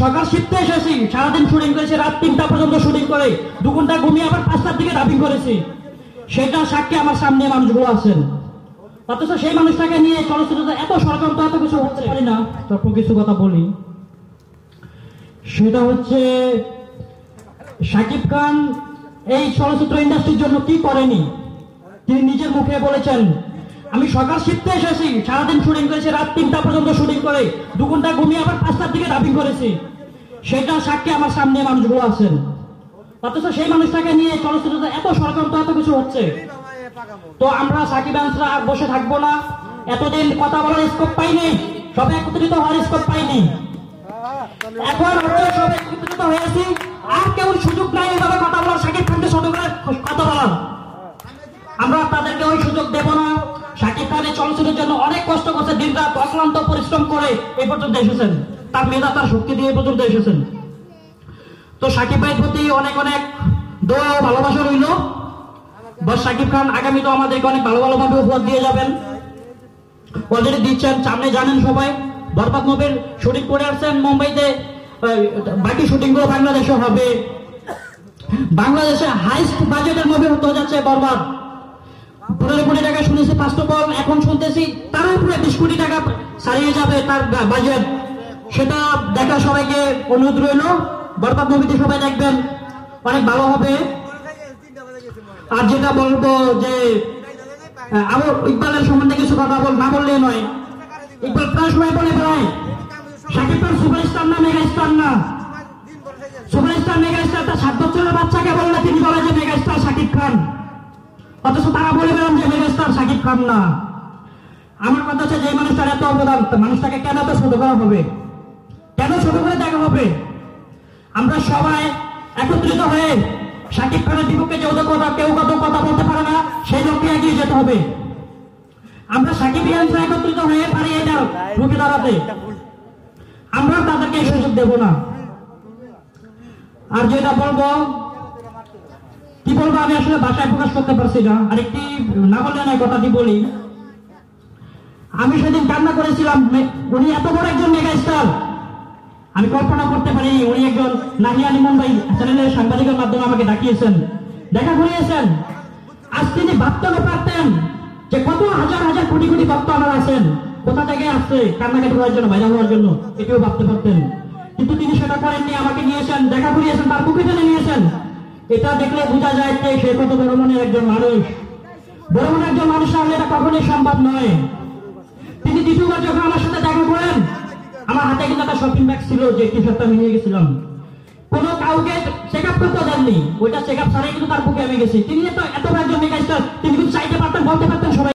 সকাল 7টায় এসেছি, সারাদিন শুটিং করেছি, রাত 3টা পর্যন্ত শুটিং করে 2 ঘন্টা ঘুমিয়ে আবার 5টার দিকে ডাবিং করেছি। সেটা সাক্ষী আমার সামনে মানুষগুলো আছেন। অথচ সেই মানুষটাকে নিয়ে চলচ্চিত্রতে এত ষড়যন্ত্র, এত কিছু হচ্ছে পারি না। তারপর কিছু কথা বলি, সেটা হচ্ছে শাকিব খান এই চলচ্চিত্র ইন্ডাস্ট্রির জন্য কি করেনি। তিনি নিজের মুখে বলেছেন, আমি সকাল 7টায় এসেছি, সারাদিন শুটিং করেছি, রাত 3টা পর্যন্ত শুটিং করে 2 ঘন্টা ঘুমিয়ে আবার 5টার দিকে ডাবিং করেছি। সেটা সাক্ষী আমার সামনে মানুষগুলো আছেন। অথচ সেই মানুষটাকে নিয়ে চলচ্চিত্রতে এত ষড়যন্ত্র, এত কিছু হচ্ছে। তো আমরা সাকিবানরা আর বসে থাকবো না। এতদিন কথা বলার স্কোপ পাইনি, সবে একত্রিত হওয়ার স্কোপ পাইনি। এখন সবে একত্রিত হয়েছি, আর কেউ সুযোগ নাই এভাবে কথা বলার, শাকিব খানকে ছোট করে কথা বলার। আমরা তাদেরকে ওই সুযোগ দেব না। শাকিব খান এই চলচ্চিত্রের জন্য অনেক কষ্ট করছে, দিনরাত অক্লান্ত পরিশ্রম করে এই পর্যন্ত এসেছেন, তার মেধা তার শক্তি দিয়ে এই পর্যন্ত এসেছেন। তো শাকিব ভাইয়ের প্রতি অনেক অনেক দোয়া ও ভালোবাসা রইল। বস শাকিব খান আগামী তো আমাদেরকে অনেক ভালো ভালোভাবে উপহার দিয়ে যাবেন, অলরেডি দিচ্ছেন। সামনে জানেন সবাই বরবাদ মুভির শুটিং করে আসছেন মুম্বাইতে, বাকি শুটিং গুলো বাংলাদেশে হবে। বাংলাদেশে হাইস্ট বাজেটের মুভি হতে যাচ্ছে বরবাদ। 15 কোটি টাকা শুনেছি ফার্স্ট অফ অল, এখন শুনতেছি তার উপরে 20 কোটি টাকা ছাড়িয়ে যাবে তার বাজেট। সেটা দেখা সবাইকে অনুরোধ রইল, বরবাদ মুভিতে সবাই দেখবেন, অনেক ভালো হবে। আর যেটা বলবো যে আমার ইকবালের সম্বন্ধে কিছু কথা না বললে নয়। ইকবাল প্রায় সময় বলে বেড়ায় শাকিব খান সুপারস্টার না মেগা স্টার না। সুপারস্টার মেগা স্টার তার 7 বছরের বাচ্চাকে বললে তিনি বলে যে মেগা স্টার শাকিব খান, অথচ তারা বলে বেড়ান যে মেগা স্টার শাকিব খান না। আমার কথা হচ্ছে যে মানুষটার এত অবদান, মানুষটাকে কেন এত ছোট করা হবে, কেন ছোট করে দেখা হবে? আমরা সবাই একত্রিত হয়ে শাকিব খানের বিপক্ষে যে ওদের কথা কেউ কত কথা বলতে পারে না, সেই লক্ষ্যে এগিয়ে যেতে হবে। আমরা সাকিবিয়ানরা একত্রিত হয়ে পারি এটা রুখে দাঁড়াতে। আমরা তাদেরকে এই সুযোগ দেব না। আর যেটা বলবো, কি বলবো আমি আসলে ভাষায় প্রকাশ করতে পারছি না। আর একটি না বললে নয়, কথাটি বলি। আমি সেদিন কান্না করেছিলাম, উনি এত বড় একজন মেগা স্টার, আমি কল্পনা করতে পারিনি। উনি একজন নাহিয়ানি মুম্বাই চ্যানেলের সাংবাদিকের মাধ্যমে আমাকে ডাকিয়েছেন, দেখা করিয়েছেন। আজ তিনি ভাবতেও পারতেন যে কত হাজার হাজার কোটি কোটি ভক্ত আমার আছেন, কোথা থেকে আসছে কান্নাকাটি হওয়ার জন্য, ভাইরাল হওয়ার জন্য, এটিও ভাবতে পারতেন। কিন্তু তিনি সেটা করেননি, আমাকে নিয়েছেন, দেখা করিয়েছেন, তার বুকে টেনে নিয়েছেন। এটা দেখলে বোঝা যায় যে সে কত বড় মনের একজন মানুষ। বড় মনের একজন মানুষ হলে এটা কখনোই সম্ভব নয়। তিনি দ্বিতীয়বার যখন আমার সাথে দেখা করেন, আমার হাতে কিন্তু একটা শপিং ব্যাগ ছিল, যে টি শার্টটা আমি নিয়ে গেছিলাম, কোনো কাউকে চেক আপ করতে দেননি। ওইটা চেক আপ ছাড়াই কিন্তু তার বুকে আমি গেছি। তিনি এত বড় একজন মেগা স্টার, তিনি কিন্তু চাইতে পারতেন, বলতে পারতেন সবাই।